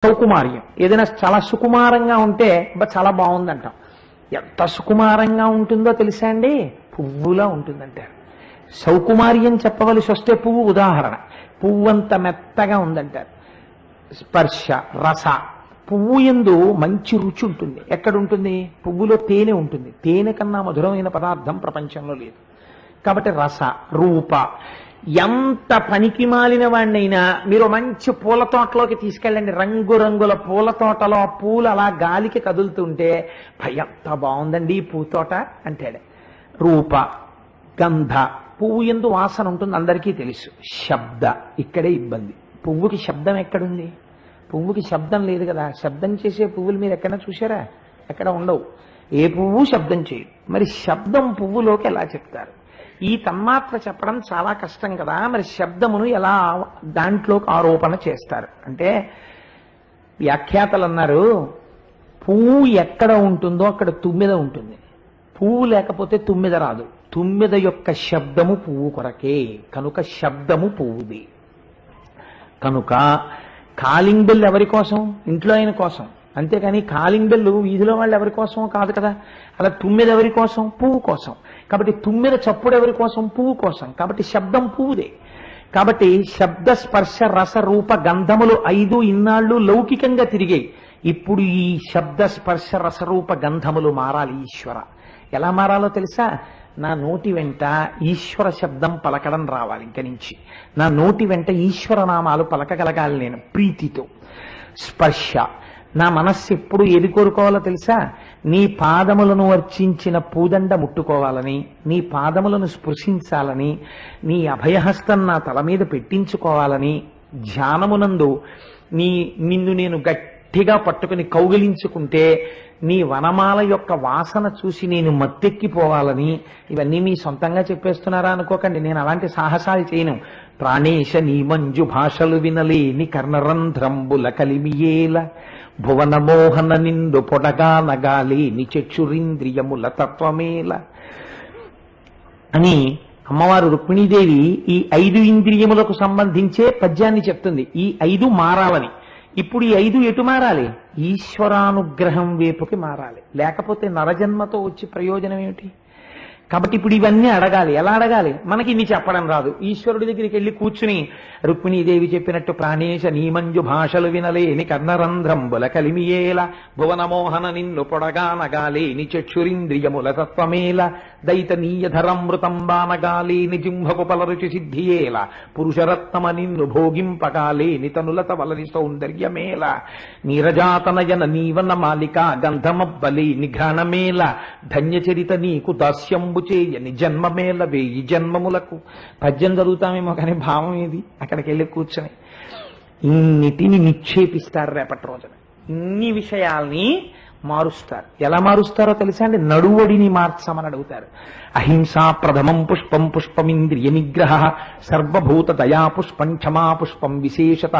సౌకుమార్యం. ఏదైనా చాలా సుకుమారంగా ఉంటే చాలా బాగుందంటాం. ఎంత సుకుమారంగా ఉంటుందో తెలుసా అండి? పువ్వులా ఉంటుందంటారు. సౌకుమార్యం చెప్పవలసి వస్తే పువ్వు ఉదాహరణ. పువ్వు అంత మెత్తగా ఉందంటారు. స్పర్శ రస. పువ్వు యందు మంచి రుచి ఉంటుంది. ఎక్కడుంటుంది? పువ్వులో తేనె ఉంటుంది. తేనె కన్నా మధురమైన పదార్థం ప్రపంచంలో లేదు. కాబట్టి రస రూప. ఎంత పనికి మాలిన వాడినైనా మీరు మంచి పూల తోటలోకి తీసుకెళ్ళండి. రంగురంగుల పూల తోటలో ఆ పూలు అలా గాలికి కదులుతుంటే ఎంత బాగుందండి ఈ పూతోట అంటాడు. రూప గంధ. పువ్వు యందు వాసన ఉంటుంది, అందరికీ తెలుసు. శబ్ద. ఇక్కడే ఇబ్బంది. పువ్వుకి శబ్దం ఎక్కడుంది? పువ్వుకి శబ్దం లేదు కదా. శబ్దం చేసే పువ్వులు మీరు ఎక్కడైనా చూసారా? ఎక్కడ ఉండవు. ఏ పువ్వు శబ్దం చేయదు. మరి శబ్దం పువ్వులోకి ఎలా చెప్తారు? ఈ తన్మాత్ర చెప్పడం చాలా కష్టం కదా. మరి శబ్దమును ఎలా దాంట్లోకి ఆరోపణ చేస్తారు అంటే, వ్యాఖ్యాతలు అన్నారు, పువ్వు ఎక్కడ ఉంటుందో అక్కడ తుమ్మెద ఉంటుంది. పువ్వు లేకపోతే తుమ్మెద రాదు. తుమ్మెద యొక్క శబ్దము పువ్వు కొరకే, కనుక శబ్దము పువ్వుది. కనుక కాలింగ్ బెల్ ఎవరి కోసం? ఇంట్లో ఆయన కోసం. అంతేకాని కాలింగ్ బెల్ వీధిలో వాళ్ళు ఎవరి కోసం కాదు కదా. అలా తుమ్మెద ఎవరి కోసం? పువ్వు కోసం. కాబట్టి తుమ్మెద చప్పుడు ఎవరి కోసం? పువ్వు కోసం. కాబట్టి శబ్దం పువ్వుదే. కాబట్టి శబ్ద స్పర్శ రస రూప గంధములు 5 ఇన్నాళ్ళు లౌకికంగా తిరిగాయి. ఇప్పుడు ఈ శబ్ద స్పర్శ రసరూప గంధములు మారాలి. ఈశ్వర ఎలా మారాలో తెలుసా? నా నోటి వెంట ఈశ్వర శబ్దం పలకడం రావాలి. ఇంక నుంచి నా నోటి వెంట ఈశ్వర నామాలు పలకగలగాలి నేను ప్రీతితో. స్పర్శ. నా మనస్సు ఎప్పుడు ఏది కోరుకోవాలో తెలుసా? నీ పాదములను అర్చించిన పూదండ ముట్టుకోవాలని, నీ పాదములను స్పృశించాలని, నీ అభయహస్తం నా తల మీద పెట్టించుకోవాలని, ధ్యానమునందు నిన్ను నేను గట్టిగా పట్టుకుని కౌగిలించుకుంటే నీ వనమాల యొక్క వాసన చూసి నేను మత్తెక్కిపోవాలని. ఇవన్నీ మీ సొంతంగా చెప్పేస్తున్నారా అనుకోకండి. నేను అలాంటి సాహసాలు చేయను. ప్రాణేశ నీ మంజు భాషలు వినలేని కర్ణరంధ్రంబుల కలిమియేల భువన మోహన నిండు పొడగా నగాలి ని చక్షురింద్రియముల తత్వమేల అని అమ్మవారు రుక్మిణీదేవి ఈ 5 ఇంద్రియములకు సంబంధించే పద్యాన్ని చెప్తుంది. ఈ 5 మారాలని. ఇప్పుడు ఈ 5 ఎటు మారాలి? ఈశ్వరానుగ్రహం వైపుకి మారాలి. లేకపోతే నరజన్మతో వచ్చి ప్రయోజనం ఏమిటి? కాబట్టి ఇప్పుడు ఇవన్నీ అడగాలి. ఎలా అడగాలి? మనకి ఇన్ని చెప్పడం రాదు. ఈశ్వరుడి దగ్గరికి వెళ్ళి కూర్చుని రుక్మిణీదేవి చెప్పినట్టు ప్రాణేశ నీమంజు భాషలు వినలేని కర్ణరంధ్రంబుల కలిమియేల భువనమోహన నిన్ను పొడగా నగాలి ని చక్షురింద్రియముల తత్వమేల దైతనీయధరమృతం బానగాలి నిజింహకు పలరుచి సిద్ధియేల పురుషరత్నమ నిన్ను భోగింపగాలి నితనులత వలని సౌందర్యమేల నీరజాతనయన నీవన మాలిక గంధమబ్బలి నిఘ్రాణమేల ధన్యచరిత నీకు దాస్యంబు చేయని జన్మమేల 1000 జన్మములకు. పద్యం చదువుతామేమో కానీ భావం ఏది? అక్కడికి వెళ్ళి కూర్చొని ఇన్నిటిని నిక్షేపిస్తారు. రేపటి రోజున ఇన్ని విషయాల్ని మారుస్తారు. ఎలా మారుస్తారో తెలుసా అండి? నడువడిని మార్చమని అడుగుతారు. అహింసా ప్రథమం పుష్పం పుష్పమింద్రియ నిగ్రహ సర్వభూత దయా పుష్పం క్షమా పుష్పం విశేషత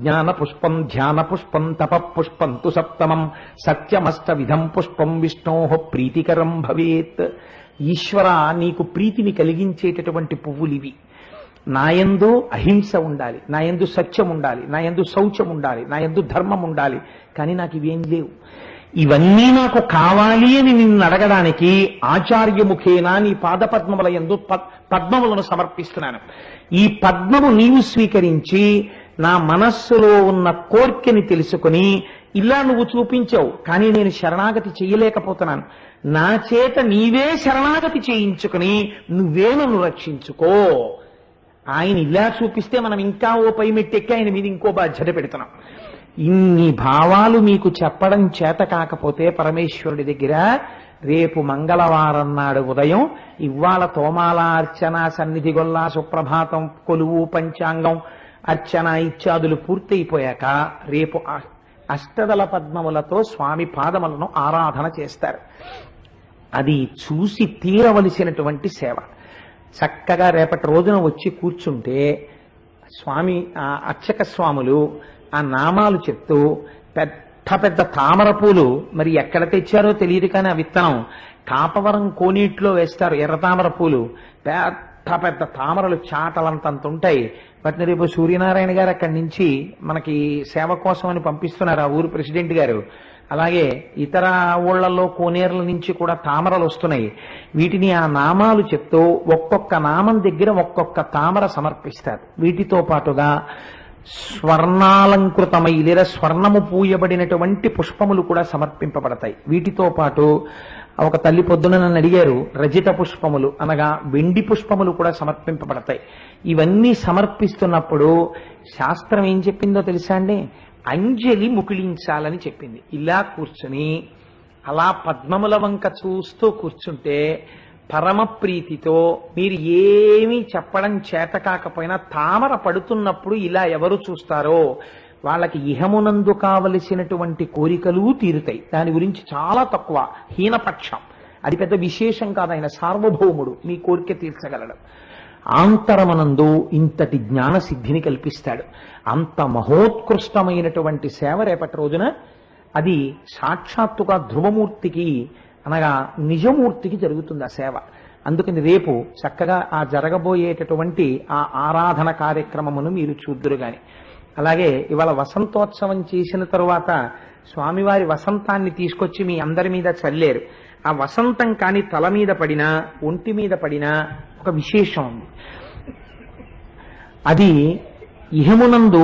జ్ఞాన పుష్పం ధ్యాన పుష్పం తప పుష్పం తు సప్తమం సత్యమష్ట విధం పుష్పం విష్ణో ప్రీతికరం భవేత్. ఈశ్వర నీకు ప్రీతిని కలిగించేటటువంటి పువ్వులివి. నాయందు అహింస ఉండాలి, నాయందు సత్యం ఉండాలి, నాయందు శౌచం ఉండాలి, నాయందు ధర్మం ఉండాలి. కానీ నాకు ఇవేం లేవు. ఇవన్నీ నాకు కావాలి అని నిన్ను అడగడానికి ఆచార్యముఖేనా నీ పాదపద్మముల యందు పద్మములను సమర్పిస్తున్నాను. ఈ పద్మము నీవు స్వీకరించి నా మనస్సులో ఉన్న కోర్కెని తెలుసుకుని ఇలా నువ్వు చూపించావు. కానీ నేను శరణాగతి చేయలేకపోతున్నాను. నా చేత నీవే శరణాగతి చేయించుకుని నువ్వే నన్ను రక్షించుకో. ఆయన ఇలా చూపిస్తే మనం ఇంకా ఓ పై మెట్టెక్కి ఆయన మీద ఇంకో బాధ్యత పెడుతున్నాం. ఇన్ని భావాలు మీకు చెప్పడం చేత కాకపోతే పరమేశ్వరుడి దగ్గర రేపు మంగళవారం నాడు ఉదయం ఇవాళ తోమాల అర్చన సన్నిధి గొల్లా సుప్రభాతం కొలువు పంచాంగం అర్చన ఇత్యాదులు పూర్తయిపోయాక రేపు అష్టదళ పద్మములతో స్వామి పాదములను ఆరాధన చేస్తారు. అది చూసి తీరవలసినటువంటి సేవ. చక్కగా రేపటి రోజున వచ్చి కూర్చుంటే స్వామి అర్చక స్వాములు ఆ నామాలు చెప్తూ పెద్ద పెద్ద తామర పూలు మరి ఎక్కడ తెచ్చారో తెలియదు కానీ ఆ విత్తనం కాపవరం కోనీట్లో వేస్తారు. ఎర్ర తామర పూలు పెద్ద పెద్ద పెద్ద తామరలు చాటలంతంత ఉంటాయి. వాటిని రేపు సూర్యనారాయణ గారు అక్కడి నుంచి మనకి సేవ కోసం అని పంపిస్తున్నారు ఆ ఊరు ప్రెసిడెంట్ గారు. అలాగే ఇతర ఊళ్ళల్లో కోనేరుల నుంచి కూడా తామరలు వస్తున్నాయి. వీటిని ఆ నామాలు చెప్తూ ఒక్కొక్క నామం దగ్గర ఒక్కొక్క తామర సమర్పిస్తారు. వీటితో పాటుగా స్వర్ణాలంకృతమై లేదా స్వర్ణము పూయబడినటువంటి పుష్పములు కూడా సమర్పింపబడతాయి. వీటితో పాటు ఒక తల్లి పొద్దున నన్ను అడిగారు, రజిత పుష్పములు అనగా వెండి పుష్పములు కూడా సమర్పింపబడతాయి. ఇవన్నీ సమర్పిస్తున్నప్పుడు శాస్త్రం ఏం చెప్పిందో తెలుసా అండి? అంజలి ముకుళించాలని చెప్పింది. ఇలా కూర్చుని అలా పద్మముల వంక చూస్తూ కూర్చుంటే పరమ ప్రీతితో మీరు ఏమీ చెప్పడం చేత కాకపోయినా తామర పడుతున్నప్పుడు ఇలా ఎవరు చూస్తారో వాళ్ళకి ఇహమునందు కావలసినటువంటి కోరికలు తీరుతాయి. దాని గురించి చాలా తక్కువ, హీనపక్షం. అది పెద్ద విశేషం కాదు. ఆయన సార్వభౌముడు, మీ కోరిక తీర్చగలడు. ఆంతరమనందు ఇంతటి జ్ఞాన సిద్ధిని కల్పిస్తాడు. అంత మహోత్కృష్టమైనటువంటి సేవ రేపటి రోజున అది సాక్షాత్తుగా ధ్రువమూర్తికి అనగా నిజమూర్తికి జరుగుతుంది ఆ సేవ. అందుకని రేపు చక్కగా ఆ జరగబోయేటటువంటి ఆ ఆరాధన కార్యక్రమమును మీరు చూద్దురు గాని. అలాగే ఇవాళ వసంతోత్సవం చేసిన తరువాత స్వామివారి వసంతాన్ని తీసుకొచ్చి మీ అందరి మీద చల్లేరు. ఆ వసంతం కాని తల మీద పడినా ఒంటి మీద పడినా ఒక విశేషం ఉంది. అది ఇహమునందు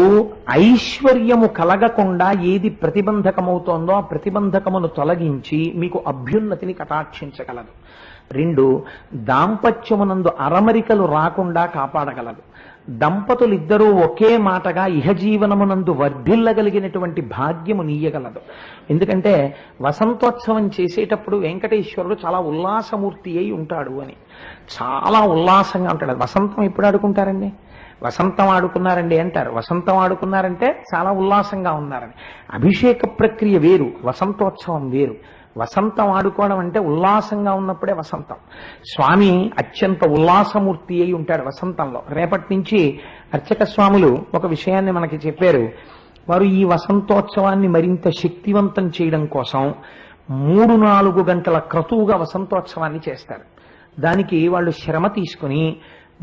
ఐశ్వర్యము కలగకుండా ఏది ప్రతిబంధకమవుతోందో ఆ ప్రతిబంధకమును తొలగించి మీకు అభ్యున్నతిని కటాక్షించగలదు. 2, దాంపత్యమునందు అరమరికలు రాకుండా కాపాడగలదు. దంపతులిద్దరూ ఒకే మాటగా ఇహజీవనమునందు వర్ధిల్లగలిగినటువంటి భాగ్యము నీయగలదు. ఎందుకంటే వసంతోత్సవం చేసేటప్పుడు వెంకటేశ్వరుడు చాలా ఉల్లాసమూర్తి అయి ఉంటాడు అని. చాలా ఉల్లాసంగా ఉంటాడు. వసంతం ఎప్పుడు ఆడుకుంటారండి? వసంతం ఆడుకున్నారండి అంటారు. వసంతం ఆడుకున్నారంటే చాలా ఉల్లాసంగా ఉన్నారని. అభిషేక ప్రక్రియ వేరు, వసంతోత్సవం వేరు. వసంతం ఆడుకోవడం అంటే ఉల్లాసంగా ఉన్నప్పుడే వసంతం. స్వామి అత్యంత ఉల్లాసమూర్తి అయి ఉంటాడు వసంతంలో. రేపటి నుంచి అర్చక స్వాములు ఒక విషయాన్ని మనకి చెప్పారు. వారు ఈ వసంతోత్సవాన్ని మరింత శక్తివంతం చేయడం కోసం 3-4 గంటల క్రతువుగా వసంతోత్సవాన్ని చేస్తారు. దానికి వాళ్ళు శ్రమ తీసుకుని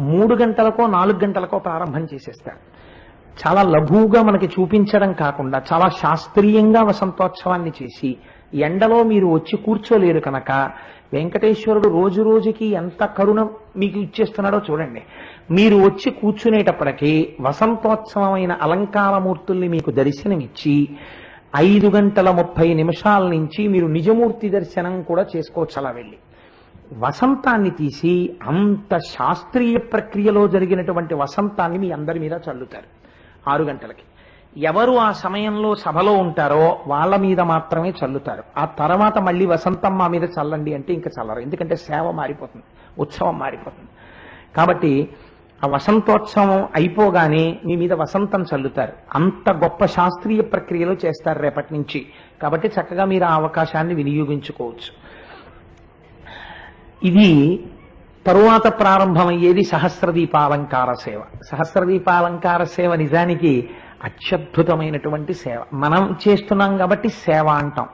3 గంటలకో 4 గంటలకో ప్రారంభం చేసేస్తారు. చాలా లఘువుగా మనకి చూపించడం కాకుండా చాలా శాస్త్రీయంగా వసంతోత్సవాన్ని చేసి ఎండలో మీరు వచ్చి కూర్చోలేరు కనుక వెంకటేశ్వరుడు రోజు రోజుకి ఎంత కరుణ మీకు ఇచ్చేస్తున్నాడో చూడండి. మీరు వచ్చి కూర్చునేటప్పటికీ వసంతోత్సవమైన అలంకారమూర్తుల్ని మీకు దర్శనమిచ్చి 5:30 నుంచి మీరు నిజమూర్తి దర్శనం కూడా చేసుకోవచ్చు. అలా వెళ్ళి వసంతాన్ని తీసి అంత శాస్త్రీయ ప్రక్రియలో జరిగినటువంటి వసంతాన్ని మీ అందరి మీద చల్లుతారు 6 గంటలకి. ఎవరు ఆ సమయంలో సభలో ఉంటారో వాళ్ళ మీద మాత్రమే చల్లుతారు. ఆ తర్వాత మళ్ళీ వసంతం మా మీద చల్లండి అంటే ఇంకా చల్లరు. ఎందుకంటే సేవ మారిపోతుంది, ఉత్సవం మారిపోతుంది. కాబట్టి ఆ వసంతోత్సవం అయిపోగానే మీ మీద వసంతం చల్లుతారు. అంత గొప్ప శాస్త్రీయ ప్రక్రియలో చేస్తారు రేపటి నుంచి. కాబట్టి చక్కగా మీరు ఆ అవకాశాన్ని వినియోగించుకోవచ్చు. ఇది తరువాత ప్రారంభమయ్యేది సహస్రదీపాలంకార సేవ. సహస్రదీపాలంకార సేవ నిజానికి అత్యద్భుతమైనటువంటి సేవ. మనం చేస్తున్నాం కాబట్టి సేవ అంటాం.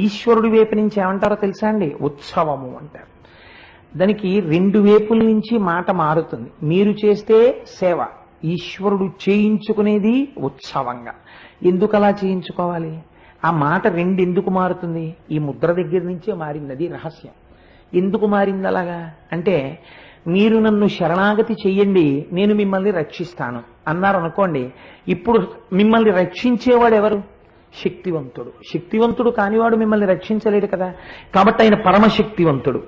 ఈశ్వరుడి వైపు నుంచి ఏమంటారో తెలుసా అండి? ఉత్సవము అంటారు. దానికి 2 వైపుల నుంచి మాట మారుతుంది. మీరు చేస్తే సేవ, ఈశ్వరుడు చేయించుకునేది ఉత్సవంగా. ఎందుకు అలా చేయించుకోవాలి? ఆ మాట 2 ఎందుకు మారుతుంది? ఈ ముద్ర దగ్గర నుంచే మారింది. అది రహస్యం. ఎందుకు మారింది అలాగా అంటే, మీరు నన్ను శరణాగతి చెయ్యండి, నేను మిమ్మల్ని రక్షిస్తాను అన్నారు అనుకోండి. ఇప్పుడు మిమ్మల్ని రక్షించేవాడు ఎవరు? శక్తివంతుడు. శక్తివంతుడు కానివాడు మిమ్మల్ని రక్షించలేడు కదా. కాబట్టి ఆయన పరమశక్తివంతుడు.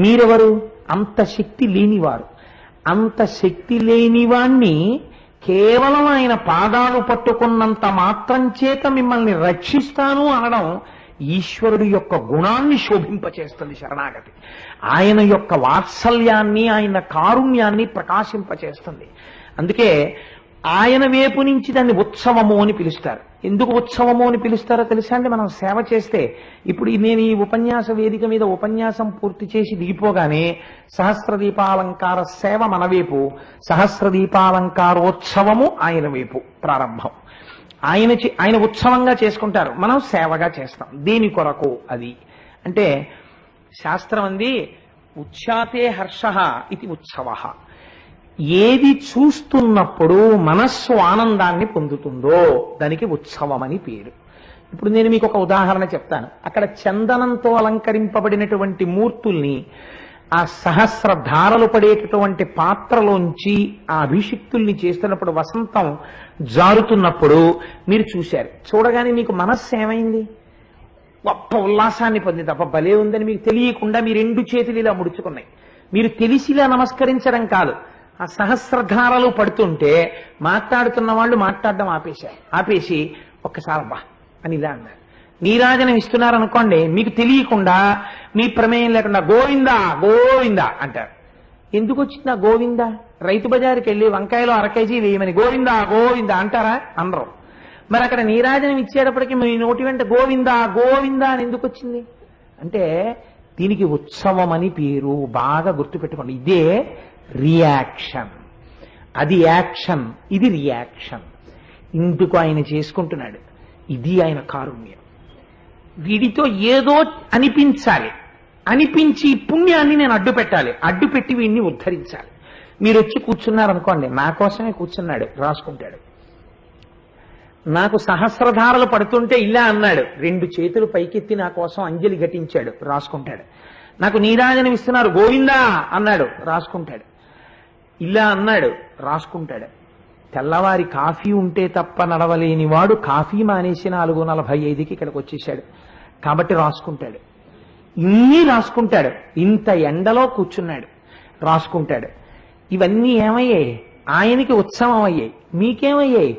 మీరెవరు? అంత శక్తి లేనివారు. అంత శక్తి లేనివాణ్ణి కేవలం ఆయన పాదాలు పట్టుకున్నంత మాత్రం చేత మిమ్మల్ని రక్షిస్తాను అనడం ఈశ్వరుడు యొక్క గుణాన్ని శోభింపచేస్తుంది శరణాగతి. ఆయన యొక్క వాత్సల్యాన్ని, ఆయన కారుణ్యాన్ని ప్రకాశింపచేస్తుంది. అందుకే ఆయన వైపు నుంచి దాన్ని ఉత్సవము అని పిలుస్తారు. ఎందుకు ఉత్సవము అని పిలుస్తారో తెలుసా అండి? మనం సేవ చేస్తే, ఇప్పుడు నేను ఈ ఉపన్యాస వేదిక మీద ఉపన్యాసం పూర్తి చేసి దిగిపోగానే సహస్రదీపాలంకార సేవ మన వైపు, సహస్రదీపాలంకారోత్సవము ఆయన వైపు ప్రారంభం. ఆయన ఉత్సవంగా చేసుకుంటారు, మనం సేవగా చేస్తాం. దేని కొరకు అది అంటే, శాస్త్రం అంది ఉచ్ఛాతే హర్ష ఇది ఉత్సవ. ఏది చూస్తున్నప్పుడు మనస్సు ఆనందాన్ని పొందుతుందో దానికి ఉత్సవం అని పేరు. ఇప్పుడు నేను మీకు ఒక ఉదాహరణ చెప్తాను. అక్కడ చందనంతో అలంకరింపబడినటువంటి మూర్తుల్ని ఆ సహస్రధారలు పడేటటువంటి పాత్రలోంచి ఆ అభిషిక్తుల్ని చేస్తున్నప్పుడు వసంతం జారుతున్నప్పుడు మీరు చూశారు. చూడగానే మీకు మనస్సు ఏమైంది? గొప్ప ఉల్లాసాన్ని పొంది తప్ప భలే ఉందని మీకు తెలియకుండా మీ రెండు చేతులు ఇలా ముడుచుకున్నాయి. మీరు తెలిసిలా నమస్కరించడం కాదు, ఆ సహస్రధారలు పడుతుంటే మాట్లాడుతున్న వాళ్ళు మాట్లాడడం ఆపేసి ఒక్కసారి బా అని ఇలా అన్నారు. నీరాజనం ఇస్తున్నారనుకోండి, మీకు తెలియకుండా మీ ప్రమేయం లేకుండా గోవిందా గోవిందా అంటారు. ఎందుకు వచ్చిందా గోవిందా? రైతు బజారుకి వెళ్ళి వంకాయలు 1 కేజీ వేయమని గోవిందా గోవిందా అంటారా? అనరు. మరి అక్కడ నీరాజనం ఇచ్చేటప్పటికి మీ నోటి వెంట గోవిందా గోవిందా అని ఎందుకు వచ్చింది అంటే దీనికి ఉత్సవం అని పేరు. బాగా గుర్తుపెట్టుకోండి. ఇదే రియాక్షన్. అది యాక్షన్, ఇది రియాక్షన్. ఇందుకు ఆయన చేసుకుంటున్నాడు. ఇది ఆయన కారుణ్యం. వీడితో ఏదో అనిపించాలి, అనిపించి పుణ్యాన్ని నేను అడ్డు పెట్టాలి, అడ్డు పెట్టి వీడిని ఉద్ధరించాలి. మీరు వచ్చి కూర్చున్నారనుకోండి, నా కోసమే కూర్చున్నాడు, రాసుకుంటాడు. నాకు సహస్రధారలు పడుతుంటే ఇలా అన్నాడు, 2 చేతులు పైకెత్తి నా కోసం అంజలి ఘటించాడు, రాసుకుంటాడు. నాకు నీరాజనం ఇస్తున్నారు గోవిందా అన్నాడు, రాసుకుంటాడు. ఇలా అన్నాడు, రాసుకుంటాడు. తెల్లవారి కాఫీ ఉంటే తప్ప నడవలేని వాడు కాఫీ మానేసి 4:45కి ఇక్కడికి వచ్చేసాడు కాబట్టి రాసుకుంటాడు. ఇన్ని రాసుకుంటాడు. ఇంత ఎండలో కూర్చున్నాడు, రాసుకుంటాడు. ఇవన్నీ ఏమయ్యాయి? ఆయనకి ఉత్సవం అయ్యాయి. మీకేమయ్యాయి?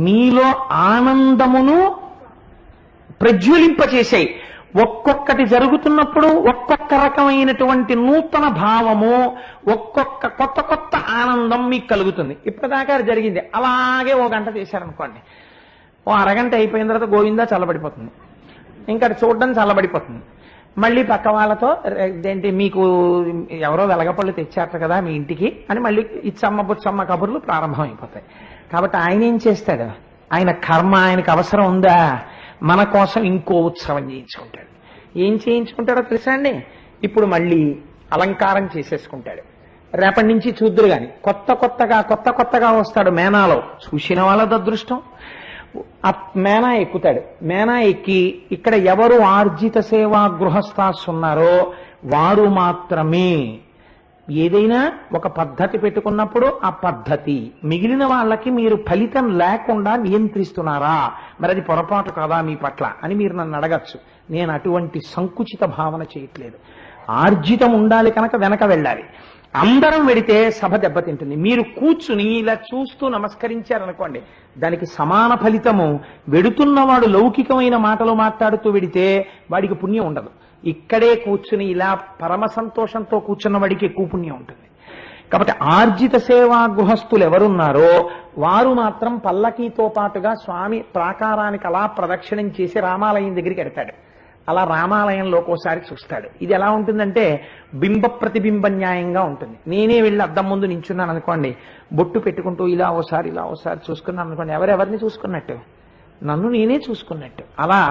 మీలో ఆనందమును ప్రజ్వలింపచేసాయి. ఒక్కొక్కటి జరుగుతున్నప్పుడు ఒక్కొక్క రకమైనటువంటి నూతన భావము, ఒక్కొక్క కొత్త కొత్త ఆనందం మీకు కలుగుతుంది. ఇప్పటిదాకా జరిగింది అలాగే 1 గంట చేశారనుకోండి, 1 అరగంట అయిపోయిన తర్వాత గోవిందా చల్లబడిపోతుంది, ఇంకా చూడడం చల్లబడిపోతుంది. మళ్ళీ పక్క వాళ్ళతో ఏంటి మీకు ఎవరో వెలగపళ్ళు తెచ్చారట కదా మీ ఇంటికి అని మళ్ళీ ఇచ్చమ్మ బుచ్చమ్మ కబుర్లు ప్రారంభం అయిపోతాయి. కాబట్టి ఆయన ఏం చేస్తాడు? ఆయన కర్మ ఆయనకు అవసరం ఉందా? మన కోసం ఇంకో ఉత్సవం చేయించుకుంటాడు. ఏం చేయించుకుంటాడో తెలుసా అండి? ఇప్పుడు మళ్ళీ అలంకారం చేసేసుకుంటాడు. రేపటి నుంచి చూద్దురు గాని కొత్త కొత్తగా వస్తాడు మేనాలో. చూసిన వాళ్ళది అదృష్టం. ఆ మేనా ఎక్కుతాడు. మేనా ఎక్కి ఇక్కడ ఎవరు ఆర్జిత సేవా గృహస్థాస్ ఉన్నారో వారు మాత్రమే ఏదైనా ఒక పద్ధతి పెట్టుకున్నప్పుడు ఆ పద్ధతి, మిగిలిన వాళ్ళకి మీరు ఫలితం లేకుండా నియంత్రిస్తున్నారా? మరి అది పొరపాటు కాదా మీ పట్ల అని మీరు నన్ను అడగచ్చు. నేను అటువంటి సంకుచిత భావన చేయట్లేదు. ఆర్జితం ఉండాలి కనుక వెనక వెళ్ళాలి. అందరం వెడితే సభ దెబ్బతింటుంది. మీరు కూర్చుని ఇలా చూస్తూ నమస్కరించారనుకోండి, దానికి సమాన ఫలితము. వెడుతున్నవాడు లౌకికమైన మాటలు మాట్లాడుతూ వెడితే వాడికి పుణ్యం ఉండదు. ఇక్కడే కూర్చుని ఇలా పరమ సంతోషంతో కూర్చున్న వాడికి ఎక్కువ పుణ్యం ఉంటుంది. కాబట్టి ఆర్జిత సేవా గృహస్థులు ఎవరున్నారో వారు మాత్రం పల్లకీతో పాటుగా స్వామి ప్రాకారానికి అలా ప్రదక్షిణం చేసి రామాలయం దగ్గరికి ఎడతాడు. అలా రామాలయంలోకి ఒకసారి చూస్తాడు. ఇది ఎలా ఉంటుందంటే బింబ ప్రతిబింబ న్యాయంగా ఉంటుంది. నేనే వెళ్ళి అద్దం ముందు నించున్నాను అనుకోండి, బొట్టు పెట్టుకుంటూ ఇలా ఓసారి చూసుకున్నాను అనుకోండి, ఎవరెవరిని చూసుకున్నట్టు? నన్ను నేనే చూసుకున్నట్టు. అలా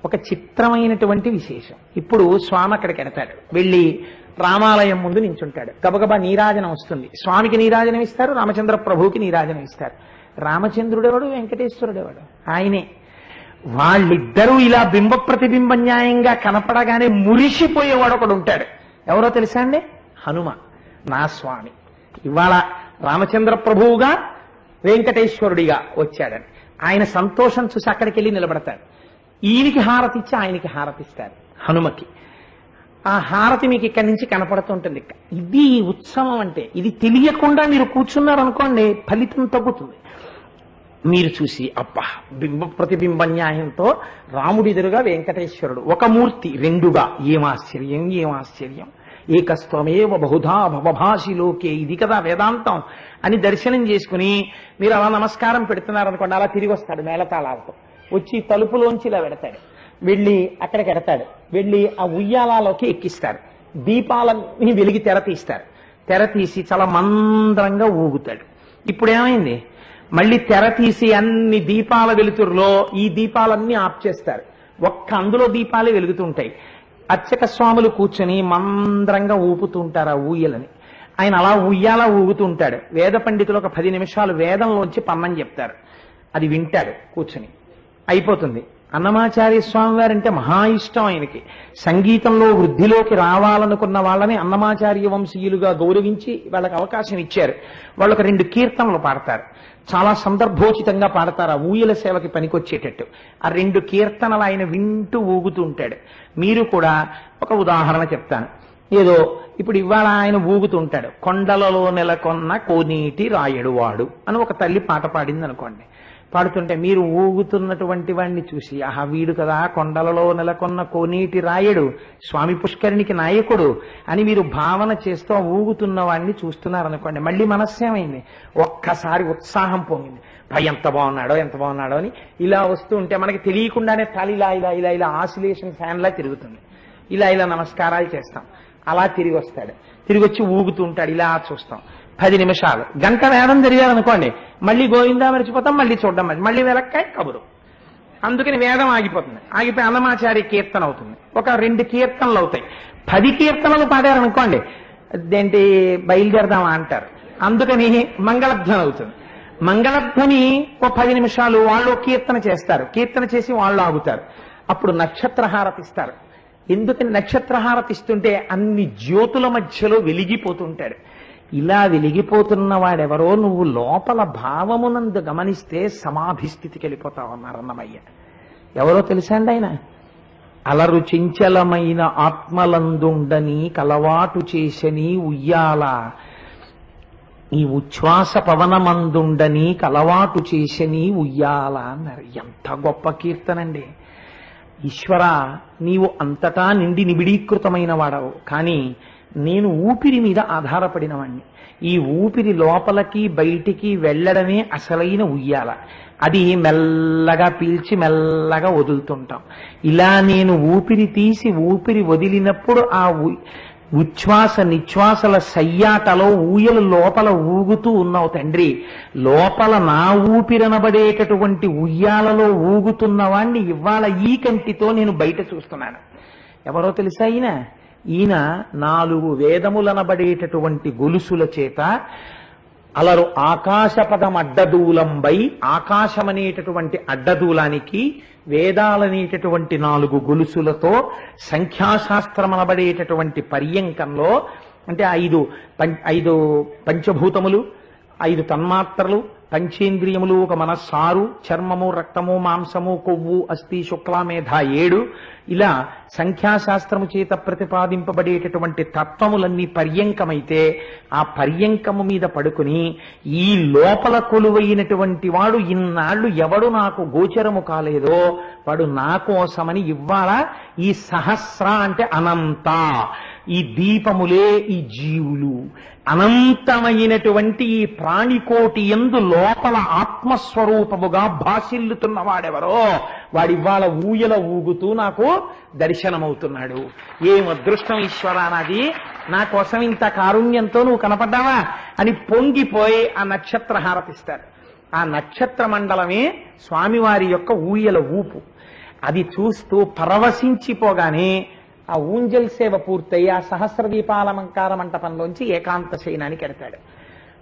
ఒక చిత్రమైనటువంటి విశేషం. ఇప్పుడు స్వామి అక్కడికి ఎడతాడు, వెళ్ళి రామాలయం ముందు నించుంటాడు. గబగబా నీరాజనం వస్తుంది. స్వామికి నీరాజనం ఇస్తారు, రామచంద్ర ప్రభువుకి నీరాజనం ఇస్తారు. రామచంద్రుడెవడు, వెంకటేశ్వరుడెవడు? ఆయనే. వాళ్ళిద్దరూ ఇలా బింబ ప్రతిబింబ న్యాయంగా కనపడగానే మురిసిపోయేవాడు ఒకడు ఉంటాడు. ఎవరో తెలుసా అండి? హనుమ. నా స్వామి ఇవాళ రామచంద్ర ప్రభువుగా వెంకటేశ్వరుడిగా వచ్చాడని ఆయన సంతోషం చూసి అక్కడికి వెళ్ళి నిలబడతాడు. ఈయనకి హారతి ఇచ్చి ఆయనకి హారతిస్తారు హనుమకి. ఆ హారతి మీకు ఇక్కడి నుంచి కనపడుతుంటుంది. ఇది ఉత్సవం అంటే. ఇది తెలియకుండా మీరు కూర్చున్నారనుకోండి, ఫలితం తగ్గుతుంది. మీరు చూసి అబ్బా బింబ ప్రతిబింబ న్యాయంతో రాముడి ఎదురుగా వెంకటేశ్వరుడు, ఒక మూర్తి రెండుగా, ఏమాశ్చర్యం ఏకస్త్వమేవ బహుధా భవభాషిలోకే, ఇది కదా వేదాంతం అని దర్శనం చేసుకుని మీరు అలా నమస్కారం పెడుతున్నారనుకోండి, అలా తిరిగి వస్తాడు మేళతాళాలతో వచ్చి తలుపులోంచి ఇలా పెడతాడు. వెళ్ళి అక్కడికి ఎడతాడు. వెళ్ళి ఆ ఉయ్యాలలోకి ఎక్కిస్తారు. దీపాలన్నీ వెలిగి తెర తీస్తారు. తెర తీసి చాలా మందరంగా ఊగుతాడు. ఇప్పుడు ఏమైంది? మళ్ళీ తెర తీసి అన్ని దీపాల వెలుతురులో ఈ దీపాలన్నీ ఆఫ్ చేస్తారు. ఒక్క అందులో దీపాలే వెలుగుతుంటాయి. అర్చక స్వాములు కూర్చొని మందరంగా ఊపుతూ ఉంటారు ఆ ఊయలని. ఆయన అలా ఉయ్యాలా ఊగుతూ ఉంటాడు. వేద పండితులు ఒక 10 నిమిషాలు వేదంలోంచి పన్నని చెప్తారు, అది వింటాడు కూర్చుని, అయిపోతుంది. అన్నమాచార్య స్వామి వారంటే మహా ఇష్టం ఆయనకి. సంగీతంలో వృద్ధిలోకి రావాలనుకున్న వాళ్ళని అన్నమాచార్య వంశీయులుగా గౌరవించి వాళ్ళకి అవకాశం ఇచ్చారు. వాళ్ళు ఒక 2 కీర్తనలు పాడతారు, చాలా సందర్భోచితంగా పాడతారు, ఆ ఊయల సేవకి పనికొచ్చేటట్టు. ఆ 2 కీర్తనలు ఆయన వింటూ ఊగుతూ ఉంటాడు. మీరు కూడా ఒక ఉదాహరణ చెప్తాను. ఏదో ఇప్పుడు ఇవాళ ఆయన ఊగుతూ ఉంటాడు, కొండలలో నెలకొన్న కోనీటి రాయడు వాడు అని ఒక తల్లి పాట పాడింది అనుకోండి. పాడుతుంటే మీరు ఊగుతున్నటువంటి వాడిని చూసి, ఆహా వీడు కదా కొండలలో నెలకొన్న కోనీటి రాయడు, స్వామి పుష్కరిణికి నాయకుడు అని మీరు భావన చేస్తూ ఊగుతున్న వాడిని చూస్తున్నారనుకోండి, మళ్ళీ మనస్సేమైంది, ఒక్కసారి ఉత్సాహం పొంగింది, ఎంత బాగున్నాడో ఎంత బాగున్నాడో అని ఇలా వస్తూ ఉంటే మనకి తెలియకుండానే తల ఇలా ఇలా ఇలా ఇలా ఆసిలేషన్ ఫ్యాన్ లా తిరుగుతుంది. ఇలా ఇలా నమస్కారాలు చేస్తాం, అలా తిరిగి వస్తాడు, తిరిగి వచ్చి ఊగుతూ ఉంటాడు, ఇలా చూస్తాం. 10 నిమిషాలు, గంట వేదం జరిగారనుకోండి, మళ్ళీ గోవిందా మర్చిపోతాం, మళ్ళీ చూడడం మళ్ళీ వెలక్కాయ కబురు. అందుకని వేదం ఆగిపోతుంది. ఆగిపోయి అన్నమాచార్య కీర్తన అవుతుంది, ఒక 2 కీర్తనలు అవుతాయి. 10 కీర్తనలు పాడారనుకోండి, అదేంటి బయలుదేరదామా అంటారు. అందుకని మంగళధ్వని అవుతుంది. మంగళధ్వని ఒక 10 నిమిషాలు వాళ్ళు కీర్తన చేస్తారు, కీర్తన చేసి వాళ్ళు ఆగుతారు. అప్పుడు నక్షత్రహారతి ఇస్తారు. ఎందుకని నక్షత్రహారతి ఇస్తుంటే అన్ని జ్యోతుల మధ్యలో వెలిగిపోతుంటాడు. ఇలా వెలిగిపోతున్న వాడెవరో నువ్వు లోపల భావమునందు గమనిస్తే సమాధిస్థితికి వెళ్ళిపోతావన్నారు అన్నమయ్య. ఎవరో తెలుసా అండి ఆయన? అలరు చెంచలమైన ఆత్మలందుండని కలవాటు చేసని ఉయ్యాల, ఈ ఉచ్ఛ్వాస పవనమందుండని కలవాటు చేసని ఉయ్యాల అన్నారు. ఎంత గొప్ప కీర్తనండి. ఈశ్వర, నీవు అంతటా నిండి నిబిడీకృతమైన వాడవు, కానీ నేను ఊపిరి మీద ఆధారపడిన వాణ్ణి. ఈ ఊపిరి లోపలికి బయటికి వెళ్ళడమే అసలైన ఉయ్యాల. అది మెల్లగా పీల్చి మెల్లగా వదులుతుంటాం. ఇలా నేను ఊపిరి తీసి ఊపిరి వదిలినప్పుడు ఆ ఉచ్ఛ్వాస నిశ్వాసల సయ్యాటలో ఊయలు లోపల ఊగుతూ ఉన్నావు తండ్రి. లోపల నా ఊపిరనబడేటటువంటి ఉయ్యాలలో ఊగుతున్న వాణ్ణి ఇవాళ ఈ కంటితో నేను బయట చూస్తున్నాను. ఎవరో తెలుసా ఈయన? ఈయన 4 వేదములనబడేటటువంటి గొలుసుల చేత అలరు ఆకాశపదం అడ్డదూలంబై, ఆకాశమనేటటువంటి అడ్డదూలానికి వేదాలనేటటువంటి 4 గొలుసులతో సంఖ్యాశాస్త్రమనబడేటటువంటి పర్యంకంలో, అంటే 5 పంచభూతములు, 5 తన్మాత్రలు, పంచేంద్రియములు, ఒక మనస్సారు, చర్మము, రక్తము, మాంసము, కొవ్వు, అస్థి, శుక్లామేధ 7, ఇలా సంఖ్యాశాస్త్రము చేత ప్రతిపాదింపబడేటటువంటి తత్వములన్నీ పర్యంకమైతే ఆ పర్యంకము మీద పడుకుని ఈ లోపల కొలువైనటువంటి వాడు ఇన్నాళ్ళు ఎవడు నాకు గోచరము కాలేదో వాడు నా కోసమని ఇవ్వాల ఈ సహస్ర అంటే అనంత, ఈ దీపములే ఈ జీవులు, అనంతమైనటువంటి ఈ ప్రాణికోటి యందు లోపల ఆత్మస్వరూపముగా భాసిల్లుతున్న వాడెవరో వాడివ్వాల ఊయల ఊగుతూ నాకు దర్శనమవుతున్నాడు. ఏం అదృష్టం ఈశ్వరా నాది, నా కోసం ఇంత కారుణ్యంతో నువ్వు కనపడ్డావా అని పొంగిపోయి ఆ నక్షత్ర హారతిస్తారు. ఆ నక్షత్ర మండలమే స్వామివారి యొక్క ఊయల ఊపు. అది చూస్తూ పరవశించిపోగానే ఆ ఊంజల్ సేవ పూర్తయి ఆ సహస్ర దీపాలంకార మంటపంలోంచి ఏకాంత శయనానికి వెడతాడు.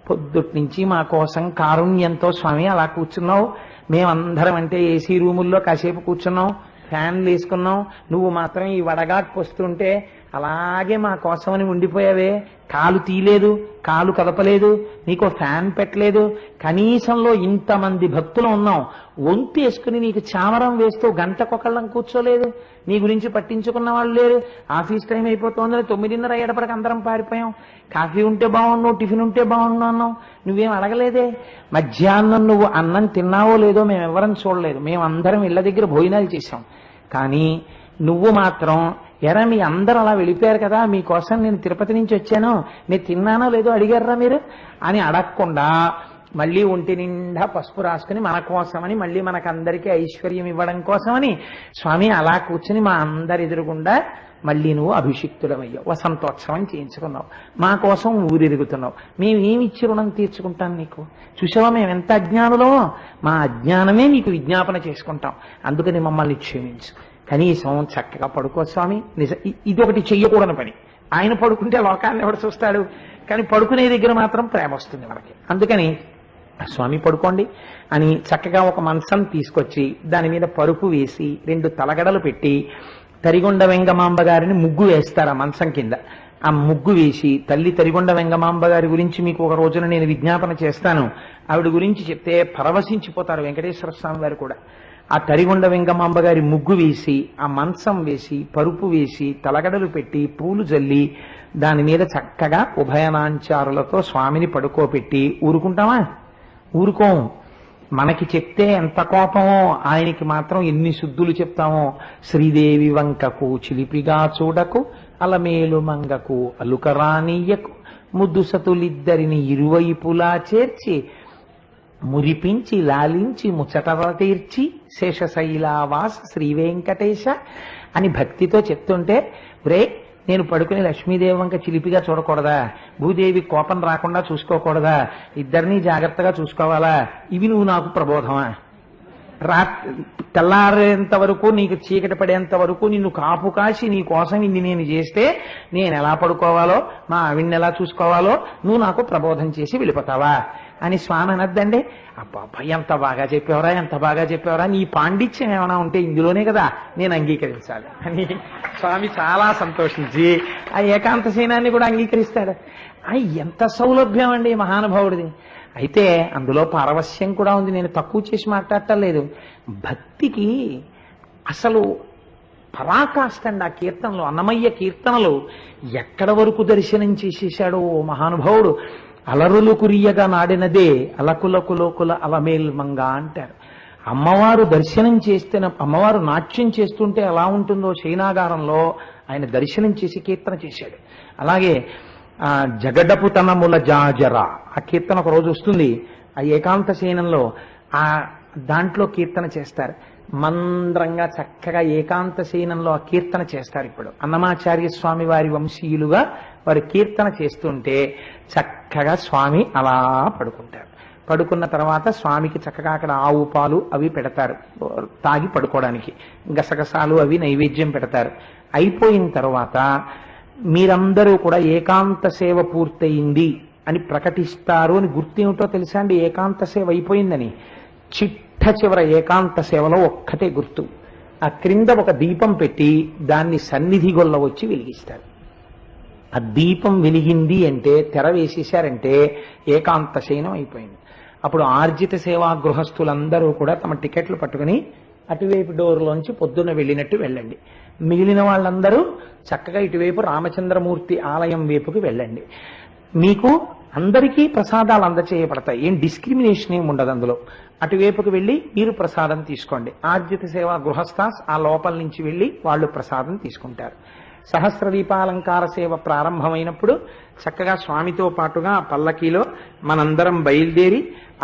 పొద్దుటి నుంచి మా కోసం కారుణ్యంతో స్వామి అలా కూర్చున్నావు, మేమందరం అంటే ఏసీ రూముల్లో కాసేపు కూర్చున్నాం, ఫ్యాన్లు వేసుకున్నాం, నువ్వు మాత్రం ఈ వడగాకు వస్తుంటే అలాగే మా కోసమని ఉండిపోయావే, కాలు తీయలేదు, కాలు కదపలేదు, నీకు ఫ్యాన్ పెట్టలేదు, కనీసంలో ఇంతమంది భక్తులు ఉన్నాం, వంతు వేసుకుని నీకు చామరం వేస్తూ గంటకొకళ్ళం కూర్చోలేదు, నీ గురించి పట్టించుకున్న వాళ్ళు లేరు, ఆఫీస్ టైం అయిపోతుందని 9:30 అయ్యేటప్పటికి అందరం పారిపోయాం, కాఫీ ఉంటే బాగున్నావు, టిఫిన్ ఉంటే బాగున్నావు అన్నావు, నువ్వేం అడగలేదే, మధ్యాహ్నం నువ్వు అన్నం తిన్నావో లేదో మేము ఎవరం చూడలేదు, మేమందరం ఇళ్ల దగ్గర భోజనాలు చేశాం, కానీ నువ్వు మాత్రం ఎరా మీ అందరూ అలా వెళ్ళిపోయారు కదా, మీకోసం నేను తిరుపతి నుంచి వచ్చాను, నేను తిన్నానో లేదో అడిగారా మీరు అని అడగకుండా మళ్ళీ ఒంటి నిండా పసుపు రాసుకుని మన కోసమని, మళ్ళీ మనకందరికీ ఐశ్వర్యం ఇవ్వడం కోసమని స్వామి అలా కూర్చుని మా అందరి ఎదురుగుండా మళ్ళీ నువ్వు అభిషిక్తుడమయ్యావు, వసంతోత్సవం చేయించుకున్నావు, మా కోసం ఊరిరుగుతున్నావు, మేమేమి ఇచ్చి రుణం తీర్చుకుంటాం నీకు, చూసావా మేము ఎంత అజ్ఞానులో, మా అజ్ఞానమే నీకు విజ్ఞాపన చేసుకుంటాం, అందుకని మమ్మల్ని క్షమించు, కనీసం చక్కగా పడుకో స్వామి. ఇది ఒకటి చెయ్యకూడని పని, ఆయన పడుకుంటే లోకాన్ని ఎవడు చూస్తాడు, కానీ పడుకునే దగ్గర మాత్రం ప్రేమ వస్తుంది మనకి. అందుకని స్వామి పడుకోండి అని చక్కగా ఒక మంచం తీసుకొచ్చి దాని మీద పరుపు వేసి 2 తలగడలు పెట్టి తరిగొండ వెంగమాంబ గారిని ముగ్గు వేస్తారు ఆ మంచం కింద. ఆ ముగ్గు వేసి తల్లి తరిగొండ వెంగమాంబ గారి గురించి మీకు ఒక రోజున నేను విజ్ఞాపన చేస్తాను. ఆవిడ గురించి చెప్తే పరవశించిపోతారు వెంకటేశ్వర స్వామి వారు కూడా. ఆ తరిగొండ వెంగమాంబ గారి ముగ్గు వేసి ఆ మంచం వేసి పరుపు వేసి తలగడలు పెట్టి పూలు జల్లి దాని మీద చక్కగా ఉభయనాంచారులతో స్వామిని పడుకోబెట్టి ఊరుకుంటామా? ఊరుకోం. మనకి చెప్తే ఎంత కోపమో ఆయనకి మాత్రం ఎన్ని శుద్ధులు చెప్తామో. శ్రీదేవి వంకకు చిలిపిగా చూడకు, అలమేలు మంగకు అలుకరానీయకు, ముద్దు సతులిద్దరిని ఇరువైపులా చేర్చి మురిపించి లాలించి ముచ్చటర తీర్చి శేషశైలావాస శ్రీ వెంకటేశ అని భక్తితో చెప్తుంటే, రే నేను పడుకుని లక్ష్మీదేవి వంక చిలిపిగా చూడకూడదా? భూదేవి కోపం రాకుండా చూసుకోకూడదా? ఇద్దరినీ జాగ్రత్తగా చూసుకోవాలా? ఇవి నువ్వు నాకు ప్రబోధమా? తెల్లారేంత వరకు నీకు చీకటి పడేంత వరకు నిన్ను కాపు కాసి నీ కోసం ఇన్ని నేను చేస్తే నేను ఎలా పడుకోవాలో మా ఆవిడ్ని ఎలా చూసుకోవాలో నువ్వు నాకు ప్రబోధం చేసి వెళ్ళిపోతావా అని స్వామి అనద్దండి. అబ్బా ఎంత బాగా చెప్పేవరా, ఎంత బాగా చెప్పేవరా, నీ పాండిత్యం ఏమైనా ఉంటే ఇందులోనే కదా నేను అంగీకరించాలి అని స్వామి చాలా సంతోషించి ఆ ఏకాంత శయనాన్ని కూడా అంగీకరిస్తాడు. ఎంత సౌలభ్యం అండి మహానుభావుడిది. అయితే అందులో పారవస్యం కూడా ఉంది. నేను తక్కువ చేసి మాట్లాడటం లేదు. భక్తికి అసలు పరాకాష్ట అండి ఆ కీర్తనలు. అన్నమయ్య కీర్తనలు ఎక్కడ వరకు దర్శనం చేసేశాడు ఓ మహానుభావుడు. అలరులు కురియగా నాడినదే అలకులకులోకుల అలమేల్మంగ అంటారు. అమ్మవారు దర్శనం చేస్తే, అమ్మవారు నాట్యం చేస్తుంటే ఎలా ఉంటుందో శయనాగారంలో ఆయన దర్శనం చేసి కీర్తన చేశాడు. అలాగే జగడపు తనముల జాజర ఆ కీర్తన ఒక రోజు వస్తుంది. ఆ ఏకాంత శయనంలో ఆ దాంట్లో కీర్తన చేస్తారు. మంద్రంగా చక్కగా ఏకాంత శయనంలో ఆ కీర్తన చేస్తారు. ఇప్పుడు అన్నమాచార్య స్వామి వారి వంశీయులుగా వారు కీర్తన చేస్తుంటే చక్కగా స్వామి అలా పడుకుంటారు. పడుకున్న తర్వాత స్వామికి చక్కగా అక్కడ ఆవు పాలు అవి పెడతారు తాగి పడుకోవడానికి. గసగసాలు అవి నైవేద్యం పెడతారు. అయిపోయిన తర్వాత మీరందరూ కూడా ఏకాంత సేవ పూర్తయింది అని ప్రకటిస్తారు అని గుర్తేమిటో తెలుసా అండి? ఏకాంత సేవ అయిపోయిందని చిట్ట చివర ఏకాంత సేవలో ఒక్కటే గుర్తు. ఆ క్రింద ఒక దీపం పెట్టి దాన్ని సన్నిధి గొల్ల వచ్చి వెలిగిస్తారు. ఆ దీపం వెలిగింది అంటే, తెర వేసేశారంటే ఏకాంత శయనం అయిపోయింది. అప్పుడు ఆర్జిత సేవా గృహస్థులందరూ కూడా తమ టికెట్లు పట్టుకుని అటువైపు డోర్లోంచి పొద్దున్న వెళ్ళినట్టు వెళ్ళండి. మిగిలిన వాళ్ళందరూ చక్కగా ఇటువైపు రామచంద్రమూర్తి ఆలయం వైపుకి వెళ్ళండి. మీకు అందరికీ ప్రసాదాలు అందచేయబడతాయి. ఏం డిస్క్రిమినేషన్ ఏమి ఉండదు అందులో. అటువైపుకి వెళ్ళి మీరు ప్రసాదం తీసుకోండి. ఆర్జిత సేవా గృహస్థాస్ ఆ లోపల నుంచి వెళ్ళి వాళ్ళు ప్రసాదం తీసుకుంటారు. సహస్ర దీపాలంకార సేవ ప్రారంభమైనప్పుడు చక్కగా స్వామితో పాటుగా పల్లకీలో మనందరం బయలుదేరి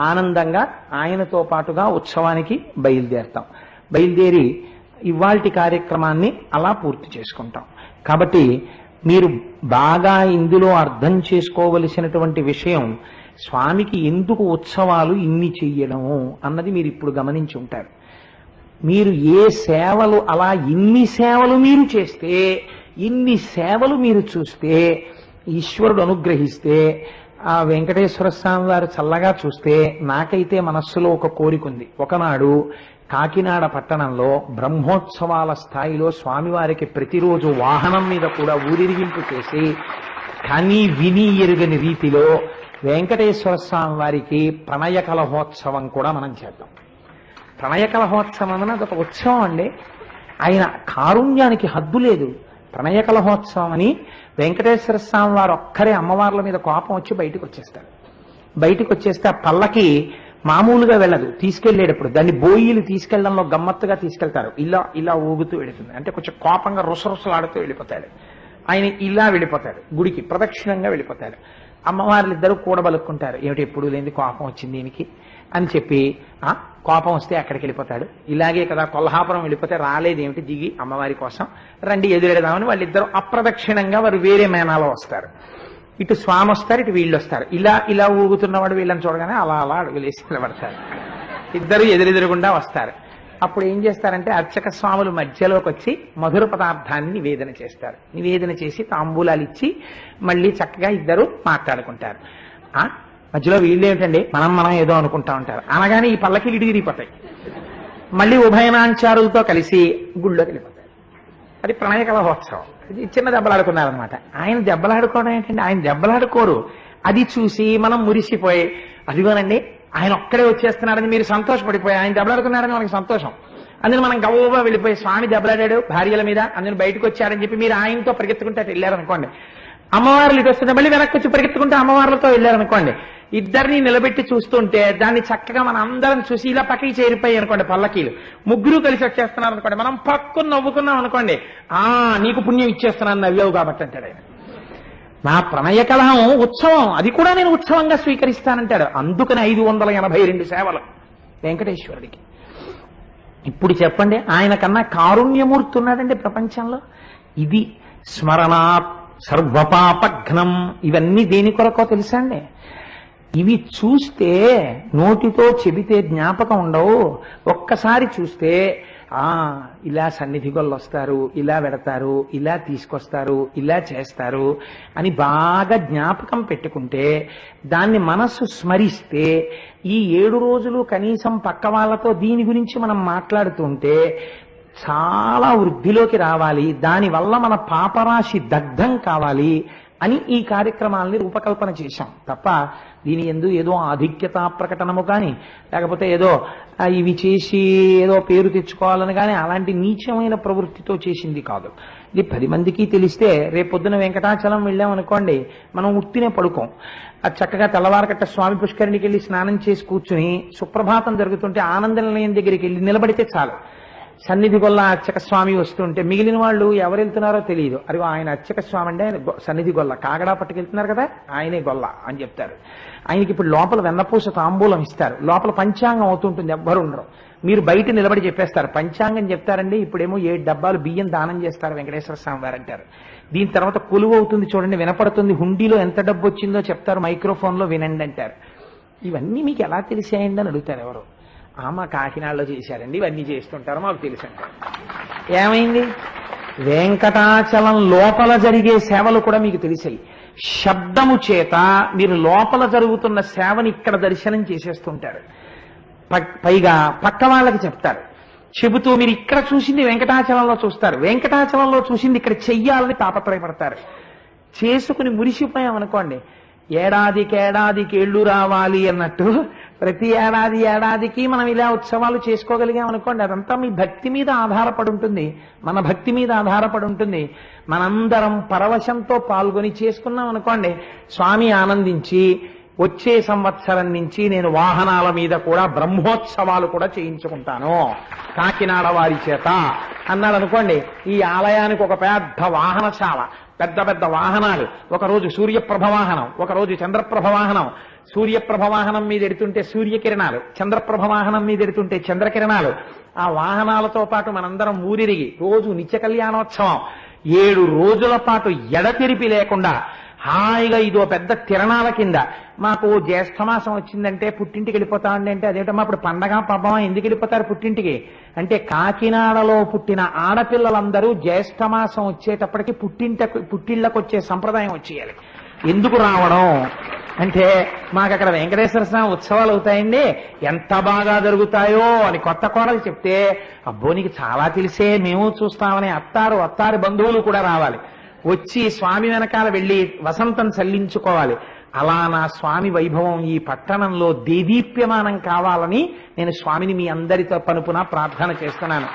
ఆనందంగా ఆయనతో పాటుగా ఉత్సవానికి బయలుదేరతాం. బయలుదేరి ఇవాల్టి కార్యక్రమాన్ని అలా పూర్తి చేసుకుంటాం. కాబట్టి మీరు బాగా ఇందులో అర్థం చేసుకోవలసినటువంటి విషయం, స్వామికి ఎందుకు ఉత్సవాలు ఇన్ని చెయ్యడము అన్నది మీరు ఇప్పుడు గమనించి ఉంటారు. మీరు ఏ సేవలు అలా ఇన్ని సేవలు మీరు చేస్తే, ఇన్ని సేవలు మీరు చూస్తే, ఈశ్వరుడు అనుగ్రహిస్తే, ఆ వెంకటేశ్వర స్వామి వారు చల్లగా చూస్తే, నాకైతే మనస్సులో ఒక కోరిక ఉంది. ఒకనాడు కాకినాడ పట్టణంలో బ్రహ్మోత్సవాల స్థాయిలో స్వామివారికి ప్రతిరోజు వాహనం మీద కూడా ఊరిరిగింపు చేసి కని విని ఎరుగని రీతిలో వెంకటేశ్వర స్వామి వారికి ప్రణయ కలహోత్సవం కూడా మనం చేద్దాం. ప్రణయ కలహోత్సవం అన్నది ఒక ఉత్సవం అండి. ఆయన కారుణ్యానికి హద్దు లేదు. ప్రణయ కలహోత్సవం అని వెంకటేశ్వర స్వామి వారు ఒక్కరే అమ్మవార్ల మీద కోపం వచ్చి బయటకు వచ్చేస్తారు. బయటకు వచ్చేస్తే ఆ పల్లకి మామూలుగా వెళ్ళదు. తీసుకెళ్లేటప్పుడు దాన్ని బోయిలు తీసుకెళ్లడంలో గమ్మత్తుగా తీసుకెళ్తారు. ఇలా ఇలా ఊగుతూ వెళుతుంది. అంటే కొంచెం కోపంగా రుసరుసలాడుతూ వెళ్ళిపోతాడు. ఆయన ఇలా వెళ్ళిపోతాడు, గుడికి ప్రదక్షిణంగా వెళ్ళిపోతాడు. అమ్మవార్లు ఇద్దరు కూడబలుక్కుంటారు. ఏమిటి ఎప్పుడు లేని కోపం వచ్చింది దీనికి అని చెప్పి, కోపం వస్తే అక్కడికి వెళ్ళిపోతాడు. ఇలాగే కదా కొల్హాపురం వెళ్ళిపోతే రాలేదు ఏమిటి దిగి అమ్మవారి కోసం రండి ఎదురెడదామని వాళ్ళిద్దరు అప్రదక్షిణంగా వారు వేరే మేనాలో వస్తారు. ఇటు స్వామి వస్తారు, ఇటు వీళ్ళు వస్తారు. ఇలా ఇలా ఊగుతున్నవాడు వీళ్ళని చూడగానే అలా అలా అడుగులేసి నిలబడతారు. ఇద్దరు ఎదురెదురుగుండా వస్తారు. అప్పుడు ఏం చేస్తారంటే అర్చక స్వాములు మధ్యలోకి వచ్చి మధుర పదార్థాన్ని నివేదన చేస్తారు. నివేదన చేసి తాంబూలాలు ఇచ్చి మళ్ళీ చక్కగా ఇద్దరు మాట్లాడుకుంటారు. మధ్యలో వీళ్ళేమిటండి మనం ఏదో అనుకుంటా ఉంటారు. అనగానే ఈ పల్లకి ఇడిగిరిపోతాయి. మళ్ళీ ఉభయనాంచారులతో కలిసి గుళ్ళోకి వెళ్ళిపోతారు. అది ప్రణయ కలహోత్సవం. ఇది చిన్న దెబ్బలాడుకున్నారనమాట. ఆయన దెబ్బలాడుకోవడం ఏంటంటే ఆయన దెబ్బలాడుకోరు. అది చూసి మనం మురిసిపోయి అదిగోనండి ఆయన ఒక్కడే వచ్చేస్తున్నారని మీరు సంతోషపడిపోయి ఆయన దెబ్బలాడుకున్నారని మనకి సంతోషం. అందులో మనం గవ్వగా వెళ్ళిపోయి స్వామి దెబ్బలాడాడు భార్యల మీద అందులో బయటకు వచ్చారని చెప్పి మీరు ఆయనతో పరిగెత్తుకుంటే అటు వెళ్ళారనుకోండి. అమ్మవార్లు ఇటు వస్తుంటే మళ్ళీ వెనక్కి వచ్చి పరిగెత్తుకుంటే అమ్మవార్లతో వెళ్ళారనుకోండి. ఇద్దరిని నిలబెట్టి చూస్తుంటే దాన్ని చక్కగా మనం అందరం చూసి ఇలా పక్కకి చేరిపోయి అనుకోండి పల్లకీలు ముగ్గురు కలిసి వచ్చేస్తున్నారు అనుకోండి. మనం పక్కన నవ్వుకున్నాం అనుకోండి. నీకు పుణ్యం ఇచ్చేస్తున్నాను నవ్వావు కాబట్టి అంటాడు ఆయన. నా ప్రణయ కలహం ఉత్సవం అది కూడా నేను ఉత్సవంగా స్వీకరిస్తానంటాడు. అందుకని 582 సేవలు వెంకటేశ్వరుడికి. ఇప్పుడు చెప్పండి ఆయన కన్నా కారుణ్యమూర్తి ఉన్నాడండి ప్రపంచంలో. ఇది స్మరణాత్ సర్వపాపఘ్నం. ఇవన్నీ దేని కొరకో తెలుసా అండి? ఇవి చూస్తే నోటితో చెబితే జ్ఞాపకం ఉండవు. ఒక్కసారి చూస్తే ఇలా సన్నిధి గొల్లు వస్తారు, ఇలా వెడతారు, ఇలా తీసుకొస్తారు, ఇలా చేస్తారు అని బాగా జ్ఞాపకం పెట్టుకుంటే దాన్ని మనస్సు స్మరిస్తే ఈ 7 రోజులు కనీసం పక్క వాళ్ళతో దీని గురించి మనం మాట్లాడుతుంటే చాలా వృద్ధిలోకి రావాలి. దానివల్ల మన పాపరాశి దగ్ధం కావాలి అని ఈ కార్యక్రమాలని రూపకల్పన చేశాం తప్ప దీని ఎందు ఏదో ఆధిక్యతా ప్రకటనము కానీ లేకపోతే ఏదో ఇవి చేసి ఏదో పేరు తెచ్చుకోవాలని కానీ అలాంటి నీచమైన ప్రవృత్తితో చేసింది కాదు. ఇది 10 మందికి తెలిస్తే రేపొద్దున వెంకటాచలం వెళ్ళామనుకోండి మనం ఉత్తినే పడుకోం. అది చక్కగా తెల్లవారకట్ట స్వామి పుష్కరిణికి వెళ్ళి స్నానం చేసి కూర్చుని సుప్రభాతం జరుగుతుంటే ఆనంద నిలయం దగ్గరికి వెళ్ళి నిలబడితే చాలు. సన్నిధి గొల్ల అర్చక స్వామి వస్తుంటే మిగిలిన వాళ్ళు ఎవరు వెళ్తున్నారో తెలియదు. అది ఆయన అర్చక స్వామి అంటే ఆయన సన్నిధి గొల్ల కాగడా పట్టుకెళ్తున్నారు కదా ఆయనే గొల్ల అని చెప్తారు. ఆయనకి ఇప్పుడు లోపల వెన్నపూస తాంబూలం ఇస్తారు. లోపల పంచాంగం అవుతుంటుంది. ఎవ్వరు ఉండరు. మీరు బయట నిలబడి చెప్పేస్తారు. పంచాంగం చెప్తారండి. ఇప్పుడేమో 7 డబ్బాలు బియ్యం దానం చేస్తారు వెంకటేశ్వర స్వామి వారు అంటారు. దీని తర్వాత కొలువు అవుతుంది చూడండి వినపడుతుంది. హుండీలో ఎంత డబ్బు వచ్చిందో చెప్తారు. మైక్రోఫోన్లో వినండి అంటారు. ఇవన్నీ మీకు ఎలా తెలిసాయండి అని అడుగుతారు ఎవరు. మా కాకినాడలో చేశారండి ఇవన్నీ చేస్తుంటారు మాకు తెలుసు అంటారు. ఏమైంది? వెంకటాచలం లోపల జరిగే సేవలు కూడా మీకు తెలిసాయి. శబ్దము చేత మీరు లోపల జరుగుతున్న సేవని ఇక్కడ దర్శనం చేసేస్తుంటారు. పైగా పక్క వాళ్ళకి చెప్తారు. చెబుతూ మీరు ఇక్కడ చూసింది వెంకటాచలంలో చూస్తారు, వెంకటాచలంలో చూసింది ఇక్కడ చెయ్యాలని తాపత్రయపడతారు. చేసుకుని మురిసిపోయామనుకోండి. ఏడాదికి ఏళ్ళు రావాలి అన్నట్టు ప్రతి ఏడాదికి మనం ఇలా ఉత్సవాలు చేసుకోగలిగామనుకోండి. అదంతా మీ భక్తి మీద ఆధారపడి ఉంటుంది, మన భక్తి మీద ఆధారపడి ఉంటుంది. మనందరం పరవశంతో పాల్గొని చేసుకున్నాం అనుకోండి. స్వామి ఆనందించి వచ్చే సంవత్సరం నుంచి నేను వాహనాల మీద కూడా బ్రహ్మోత్సవాలు కూడా చేయించుకుంటాను కాకినాడ వారి చేత అన్నాడు అనుకోండి. ఈ ఆలయానికి ఒక పెద్ద వాహనశాల, పెద్ద పెద్ద వాహనాలు. ఒకరోజు సూర్యప్రభ వాహనం, ఒకరోజు చంద్రప్రభ వాహనం. సూర్యప్రభ వాహనం మీద ఎడుతుంటే సూర్యకిరణాలు, చంద్రప్రభ వాహనం మీద ఎడుతుంటే చంద్రకిరణాలు. ఆ వాహనాలతో పాటు మనందరం ఊరిరిగి రోజు నిత్య కళ్యాణోత్సవం 7 రోజుల పాటు ఎడతెరిపి లేకుండా హాయిగా ఇదో పెద్ద తిరణాల కింద. మాకు జ్యేష్ఠమాసం వచ్చిందంటే పుట్టింటికి వెళ్ళిపోతామండి అంటే అదేమిటమ్మా ఇప్పుడు పండగ పబ్బమా ఎందుకు వెళ్ళిపోతారు పుట్టింటికి అంటే కాకినాడలో పుట్టిన ఆడపిల్లలందరూ జ్యేష్ఠమాసం వచ్చేటప్పటికి పుట్టిళ్ళకు వచ్చే సంప్రదాయం వచ్చేయాలి. ఎందుకు రావడం అంటే మాకు అక్కడ వెంకటేశ్వర స్వామి ఉత్సవాలు అవుతాయండి, ఎంత బాగా జరుగుతాయో అని కొత్త కోడలు చెప్తే అబ్బో నీకు చాలా తెలిసే మేము చూస్తామని అత్తారి బంధువులు కూడా రావాలి. వచ్చి స్వామి వెనకాల వెళ్లి వసంతం చల్లించుకోవాలి. అలా నా స్వామి వైభవం ఈ పట్టణంలో దేదీప్యమానం కావాలని నేను స్వామిని మీ అందరితో పనుపున ప్రార్థన చేస్తున్నాను.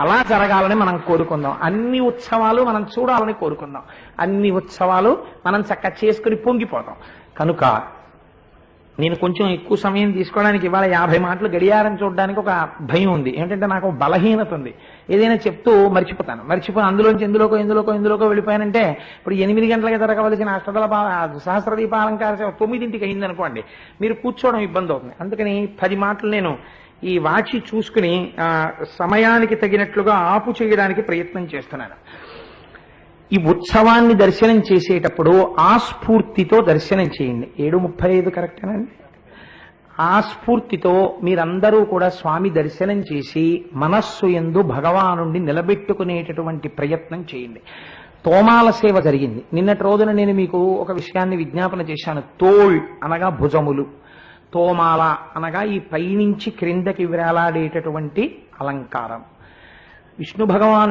అలా జరగాలని మనం కోరుకుందాం. అన్ని ఉత్సవాలు మనం చూడాలని కోరుకుందాం. అన్ని ఉత్సవాలు మనం చక్కగా చేసుకుని పొంగిపోతాం. కనుక నేను కొంచెం ఎక్కువ సమయం తీసుకోవడానికి ఇవాళ 50 మాటలు గడియారం చూడడానికి ఒక భయం ఉంది. ఏంటంటే నాకు బలహీనత ఉంది. ఏదైనా చెప్తూ మర్చిపోయి అందులోంచి ఎందులోకో వెళ్ళిపోయానంటే ఇప్పుడు 8 గంటలకి జరగవలసిన సహస్రదీపాలంకార 9ంటికి అయింది అనుకోండి, మీరు కూర్చోవడం ఇబ్బంది అవుతుంది. అందుకని 10 మాటలు నేను ఈ వాచి చూసుకుని సమయానికి తగినట్లుగా ఆపు చేయడానికి ప్రయత్నం చేస్తున్నాను. ఈ ఉత్సవాన్ని దర్శనం చేసేటప్పుడు ఆ స్ఫూర్తితో దర్శనం చేయండి. 7:35 కరెక్టేనండి. ఆ స్ఫూర్తితో మీరందరూ కూడా స్వామి దర్శనం చేసి మనస్సు యందు భగవానుణ్ణి నిలబెట్టుకునేటటువంటి ప్రయత్నం చేయండి. తోమాల సేవ జరిగింది నిన్నటి రోజున. నేను మీకు ఒక విషయాన్ని విజ్ఞాపన చేశాను. తోళ్ అనగా భుజములు, తోమాల అనగా ఈ పైనుంచి క్రిందకి వేలాడేటటువంటి అలంకారం. విష్ణు భగవాను